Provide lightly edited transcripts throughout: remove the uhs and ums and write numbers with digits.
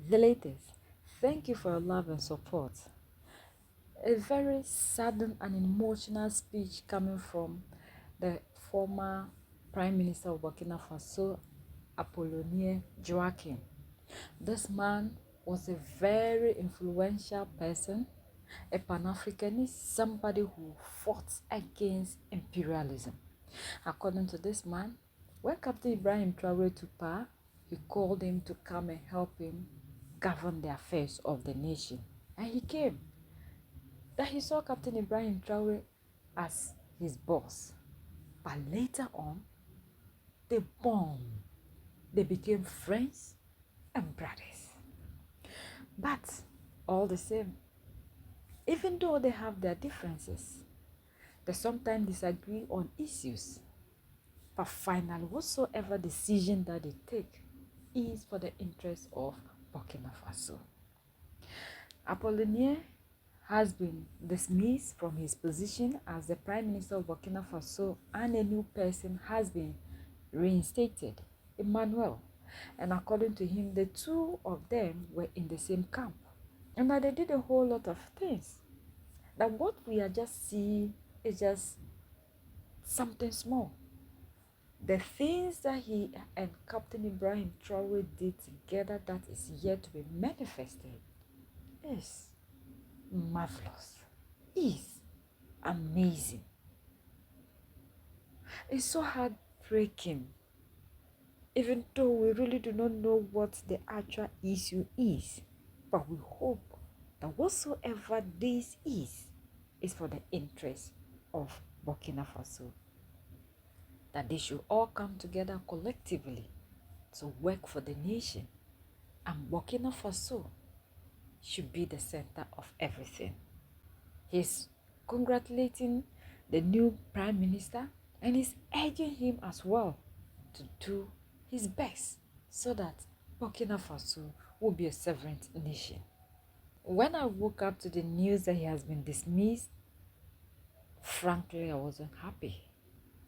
The latest. Thank you for your love and support. A very saddened and emotional speech coming from the former Prime Minister of Burkina Faso, Apollonier Joachim. This man was a very influential person, a Pan-Africanist, somebody who fought against imperialism. According to this man, when Captain Ibrahim Traore took power, he called him to come and help him govern the affairs of the nation. And he came. That he saw Captain Ibrahim Traore as his boss. But later on, they bonded. They became friends and brothers. But all the same, even though they have their differences, they sometimes disagree on issues. But finally, whatsoever decision that they take is for the interest of Burkina Faso. Apollonier has been dismissed from his position as the Prime Minister of Burkina Faso, and a new person has been reinstated, Emmanuel. And according to him, the two of them were in the same camp. And that they did a whole lot of things. That what we are just seeing is just something small. The things that he and Captain Ibrahim Traore did together that is yet to be manifested is marvelous, is amazing. It's so heartbreaking, even though we really do not know what the actual issue is. But we hope that whatsoever this is for the interest of Burkina Faso. That they should all come together collectively to work for the nation. And Burkina Faso should be the center of everything. He's congratulating the new Prime Minister and he's urging him as well to do his best so that Burkina Faso will be a sovereign nation. When I woke up to the news that he has been dismissed, frankly, I wasn't happy.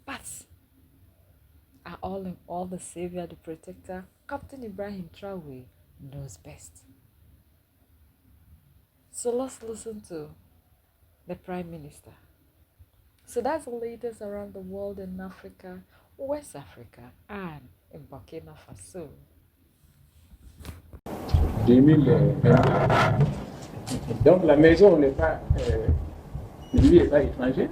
But all in all, the savior, the protector, Captain Ibrahim Traore knows best. So let's listen to the Prime Minister. So that's the latest around the world in Africa, West Africa, and in Burkina Faso. 2020. Donc la maison n'est pas, lui n'est pas étranger.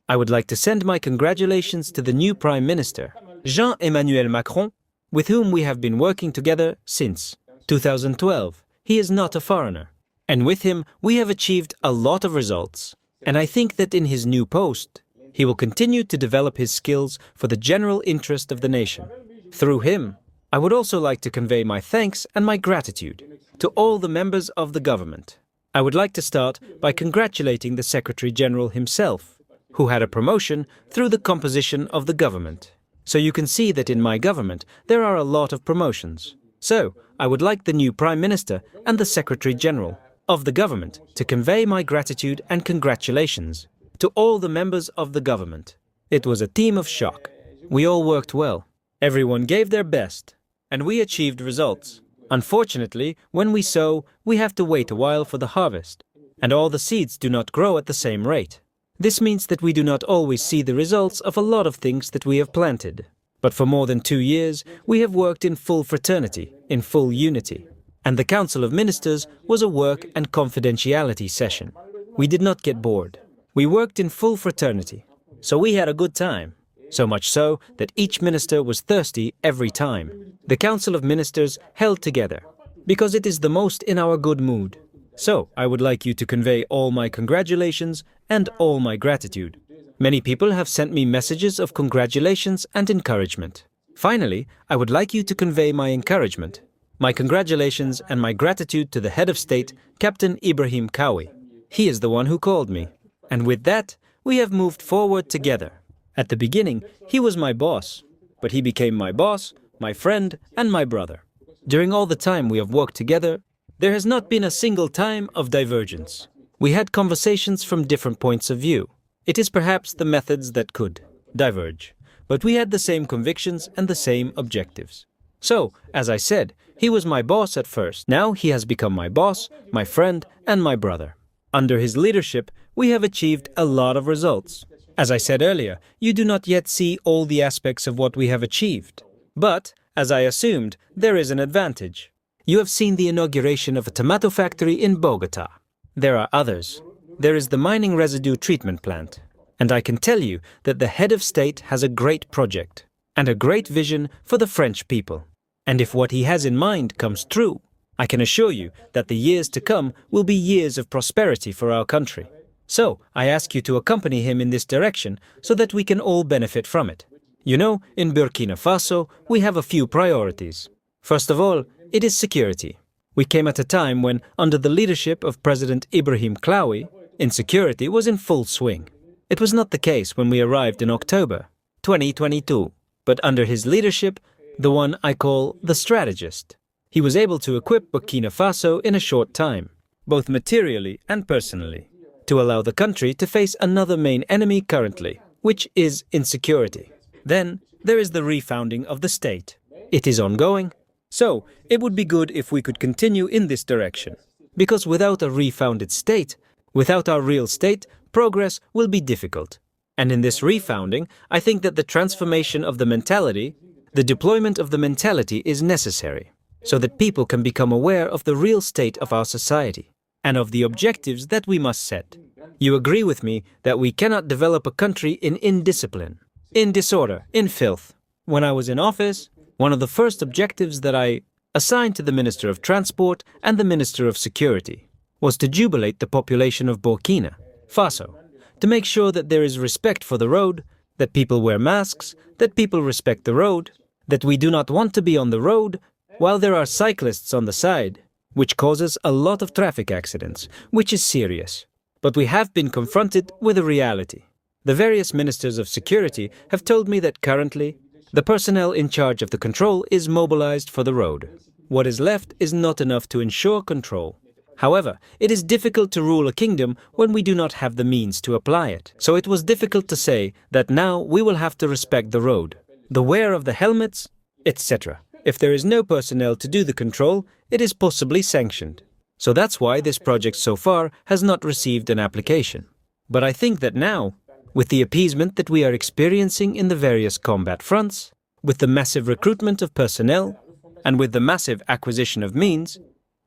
I would like to send my congratulations to the new Prime Minister, Jean-Emmanuel Macron, with whom we have been working together since 2012. He is not a foreigner, and with him we have achieved a lot of results. And I think that in his new post, he will continue to develop his skills for the general interest of the nation. Through him, I would also like to convey my thanks and my gratitude to all the members of the government. I would like to start by congratulating the Secretary General himself, who had a promotion through the composition of the government. So you can see that in my government there are a lot of promotions. So I would like the new Prime Minister and the Secretary General of the government to convey my gratitude and congratulations to all the members of the government. It was a team of shock. We all worked well. Everyone gave their best, and we achieved results. Unfortunately, when we sow, we have to wait a while for the harvest, and all the seeds do not grow at the same rate. This means that we do not always see the results of a lot of things that we have planted. But for more than 2 years, we have worked in full fraternity, in full unity. And the Council of Ministers was a work and confidentiality session. We did not get bored. We worked in full fraternity. So we had a good time. So much so that each minister was thirsty every time. The Council of Ministers held together, because it is the most in our good mood. So I would like you to convey all my congratulations and all my gratitude. Many people have sent me messages of congratulations and encouragement. Finally, I would like you to convey my encouragement, my congratulations and my gratitude to the head of state, Captain Ibrahim Capt. He is the one who called me. And with that, we have moved forward together. At the beginning, he was my boss, but he became my boss, my friend, and my brother. During all the time we have worked together, there has not been a single time of divergence. We had conversations from different points of view. It is perhaps the methods that could diverge, but we had the same convictions and the same objectives. So, as I said, He was my boss at first. Now he has become my boss, my friend, and my brother. Under his leadership, we have achieved a lot of results. As I said earlier, you do not yet see all the aspects of what we have achieved. But, as I assumed, there is an advantage. You have seen the inauguration of a tomato factory in Bogota. There are others. There is the mining residue treatment plant. And I can tell you that the head of state has a great project and a great vision for the French people. And if what he has in mind comes true, I can assure you that the years to come will be years of prosperity for our country. So, I ask you to accompany him in this direction so that we can all benefit from it. You know, in Burkina Faso, we have a few priorities. First of all, it is security. We came at a time when, under the leadership of President Ibrahim Traore, insecurity was in full swing. It was not the case when we arrived in October 2022, but under his leadership, the one I call the strategist, he was able to equip Burkina Faso in a short time, both materially and personally, to allow the country to face another main enemy currently, which is insecurity. Then, there is the refounding of the state. It is ongoing. So, it would be good if we could continue in this direction, because without a refounded state, without our real state, progress will be difficult. And in this refounding, I think that the transformation of the mentality, the deployment of the mentality is necessary, so that people can become aware of the real state of our society, and of the objectives that we must set. You agree with me that we cannot develop a country in indiscipline, in disorder, in filth. When I was in office, one of the first objectives that I assigned to the Minister of Transport and the Minister of Security was to jubilate the population of Burkina Faso, to make sure that there is respect for the road, that people wear masks, that people respect the road, that we do not want to be on the road while there are cyclists on the side, which causes a lot of traffic accidents, which is serious. But we have been confronted with a reality. The various ministers of security have told me that currently, the personnel in charge of the control is mobilized for the road. What is left is not enough to ensure control. However, it is difficult to rule a kingdom when we do not have the means to apply it. So it was difficult to say that now we will have to respect the road, the wear of the helmets, etc. If there is no personnel to do the control, it is possibly sanctioned. So that's why this project so far has not received an application. But I think that now, with the appeasement that we are experiencing in the various combat fronts, with the massive recruitment of personnel, and with the massive acquisition of means,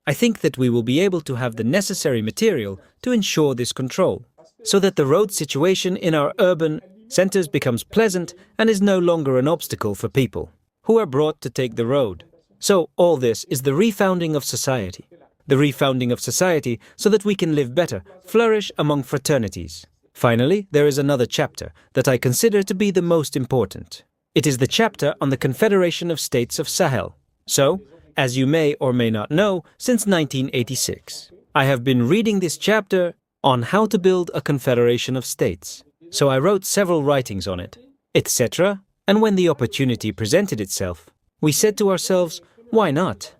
I think that we will be able to have the necessary material to ensure this control, so that the road situation in our urban centers becomes pleasant and is no longer an obstacle for people who are brought to take the road. So all this is the refounding of society. The refounding of society so that we can live better, flourish among fraternities. Finally, there is another chapter that I consider to be the most important. It is the chapter on the Confederation of States of Sahel. So, as you may or may not know, since 1986, I have been reading this chapter on how to build a confederation of states. So I wrote several writings on it, etc. And when the opportunity presented itself, we said to ourselves, why not?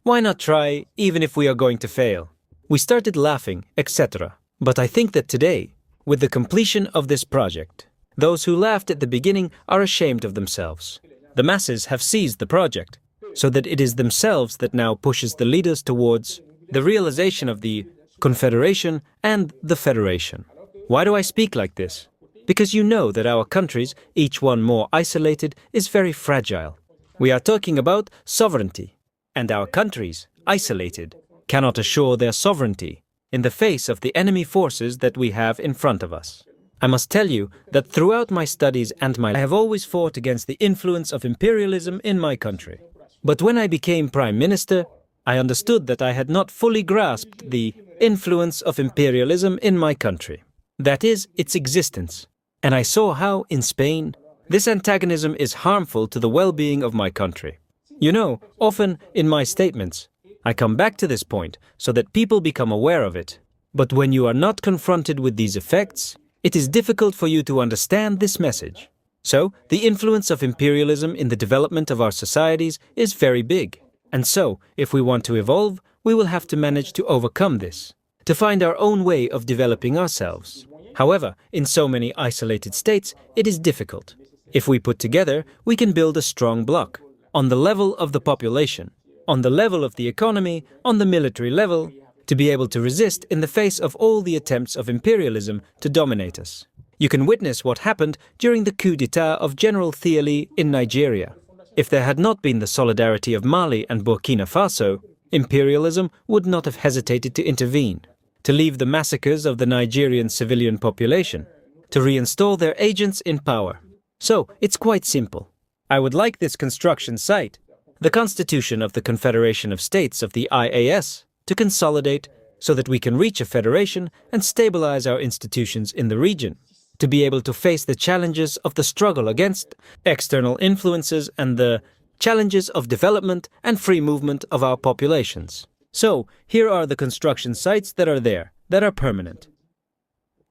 Why not try, even if we are going to fail? We started laughing, etc. But I think that today, with the completion of this project, those who laughed at the beginning are ashamed of themselves. The masses have seized the project, so that it is themselves that now pushes the leaders towards the realization of the confederation and the federation. Why do I speak like this? Because you know that our countries, each one more isolated, is very fragile. We are talking about sovereignty, and our countries, isolated, cannot assure their sovereignty in the face of the enemy forces that we have in front of us. I must tell you that throughout my studies and I have always fought against the influence of imperialism in my country. But when I became Prime Minister, I understood that I had not fully grasped the influence of imperialism in my country. That is, its existence. And I saw how, in Spain, this antagonism is harmful to the well-being of my country. You know, often in my statements, I come back to this point so that people become aware of it. But when you are not confronted with these effects, it is difficult for you to understand this message. So, the influence of imperialism in the development of our societies is very big. And so, if we want to evolve, we will have to manage to overcome this, to find our own way of developing ourselves. However, in so many isolated states, it is difficult. If we put together, we can build a strong bloc, on the level of the population, on the level of the economy, on the military level, to be able to resist in the face of all the attempts of imperialism to dominate us. You can witness what happened during the coup d'etat of General Thiali in Nigeria. If there had not been the solidarity of Mali and Burkina Faso, imperialism would not have hesitated to intervene, to leave the massacres of the Nigerian civilian population, to reinstall their agents in power. So, it's quite simple. I would like this construction site, the Constitution of the Confederation of States of the IAS, to consolidate so that we can reach a federation and stabilize our institutions in the region, to be able to face the challenges of the struggle against external influences and the challenges of development and free movement of our populations. So, here are the construction sites that are there, that are permanent.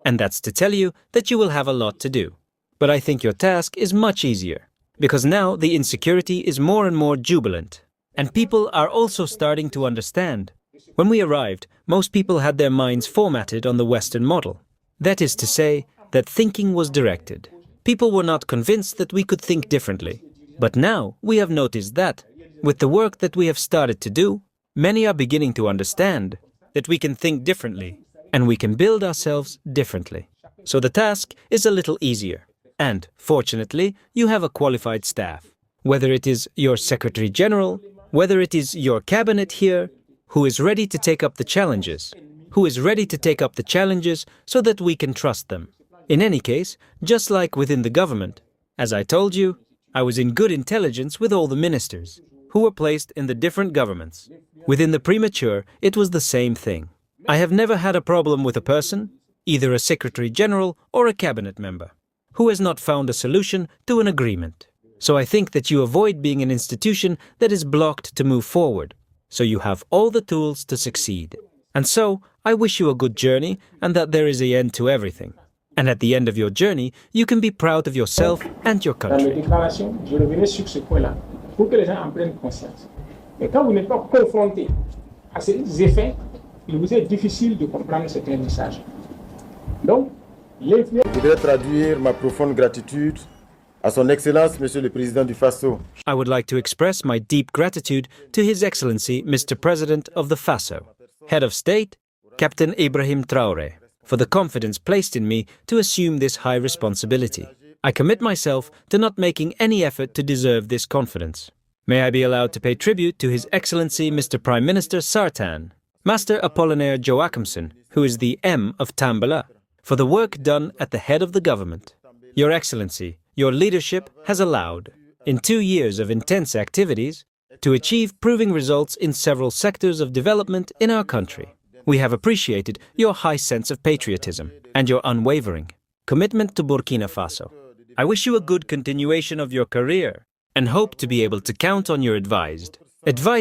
And that's to tell you that you will have a lot to do. But I think your task is much easier, because now the insecurity is more and more jubilant, and people are also starting to understand. When we arrived, most people had their minds formatted on the Western model. That is to say, that thinking was directed. People were not convinced that we could think differently. But now we have noticed that, with the work that we have started to do, many are beginning to understand that we can think differently and we can build ourselves differently. So the task is a little easier. And, fortunately, you have a qualified staff. Whether it is your Secretary General, whether it is your cabinet here, who is ready to take up the challenges, so that we can trust them. In any case, just like within the government, as I told you, I was in good intelligence with all the ministers, who were placed in the different governments. Within the premature, it was the same thing. I have never had a problem with a person, either a Secretary General or a cabinet member, who has not found a solution to an agreement. So I think that you avoid being an institution that is blocked to move forward, so you have all the tools to succeed. And so, I wish you a good journey and that there is an end to everything. And at the end of your journey, you can be proud of yourself and your Dans mes country. déclarations, je revenais sur ce point-là pour que les gens en prennent conscience. Mais quand vous n'êtes pas confronté à ces effets, il vous est difficile de comprendre certains messages. Donc, l'influence. Je voudrais traduire ma profonde gratitude à son Excellence, Monsieur le Président du Faso. I would like to express my deep gratitude to His Excellency Mr. President of the Faso, Head of State, Captain Ibrahim Traore, for the confidence placed in me to assume this high responsibility. I commit myself to not making any effort to deserve this confidence. May I be allowed to pay tribute to His Excellency Mr. Prime Minister Sartan, Master Apollinaire Joachimson, who is the M of Tambala, for the work done at the head of the government. Your Excellency, your leadership has allowed, in 2 years of intense activities, to achieve proving results in several sectors of development in our country. We have appreciated your high sense of patriotism and your unwavering commitment to Burkina Faso. I wish you a good continuation of your career and hope to be able to count on your advice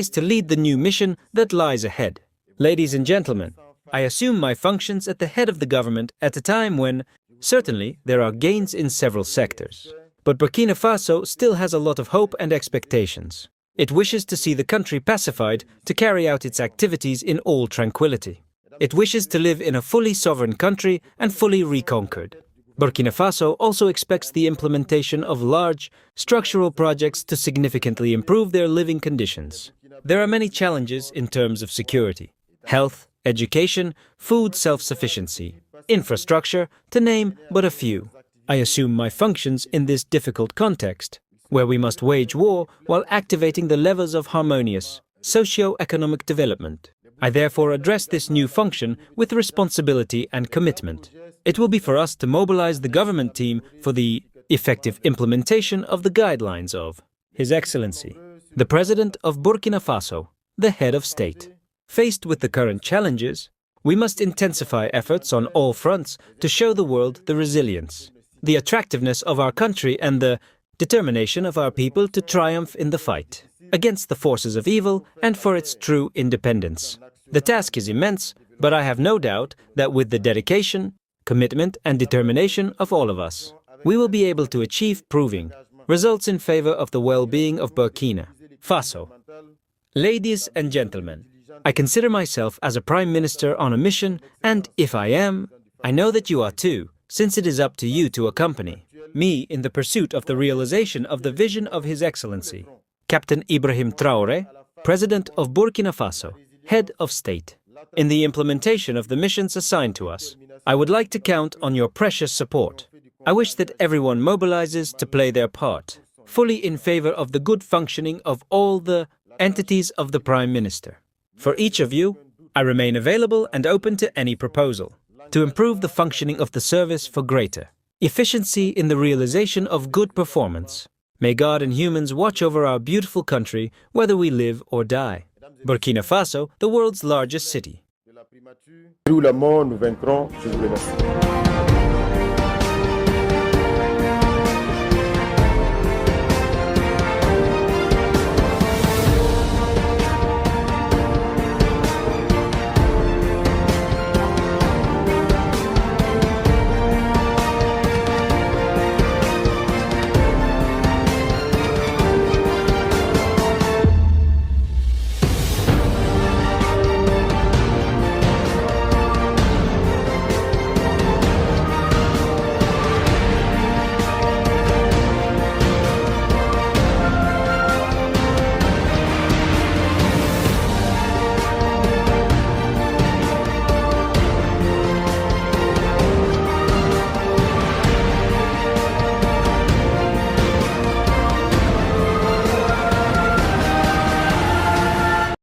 to lead the new mission that lies ahead. Ladies and gentlemen, I assume my functions at the head of the government at a time when, certainly, there are gains in several sectors. But Burkina Faso still has a lot of hope and expectations. It wishes to see the country pacified to carry out its activities in all tranquility. It wishes to live in a fully sovereign country and fully reconquered. Burkina Faso also expects the implementation of large, structural projects to significantly improve their living conditions. There are many challenges in terms of security, health, education, food self-sufficiency, infrastructure, to name but a few. I assume my functions in this difficult context, where we must wage war while activating the levers of harmonious socio-economic development. I therefore address this new function with responsibility and commitment. It will be for us to mobilize the government team for the effective implementation of the guidelines of His Excellency, the President of Burkina Faso, the Head of State. Faced with the current challenges, we must intensify efforts on all fronts to show the world the resilience, the attractiveness of our country and the determination of our people to triumph in the fight against the forces of evil and for its true independence. The task is immense, but I have no doubt that with the dedication, commitment and determination of all of us, we will be able to achieve proving results in favor of the well-being of Burkina Faso. Ladies and gentlemen, I consider myself as a Prime Minister on a mission, and if I am, I know that you are too, since it is up to you to accompany me in the pursuit of the realization of the vision of His Excellency, Captain Ibrahim Traore, President of Burkina Faso, Head of State. In the implementation of the missions assigned to us, I would like to count on your precious support. I wish that everyone mobilizes to play their part, fully in favor of the good functioning of all the entities of the Prime Minister. For each of you, I remain available and open to any proposal to improve the functioning of the service for greater efficiency in the realization of good performance. May God and humans watch over our beautiful country, whether we live or die. Burkina Faso, the world's largest city. Où la mort nous vaincrons, je vous remercie.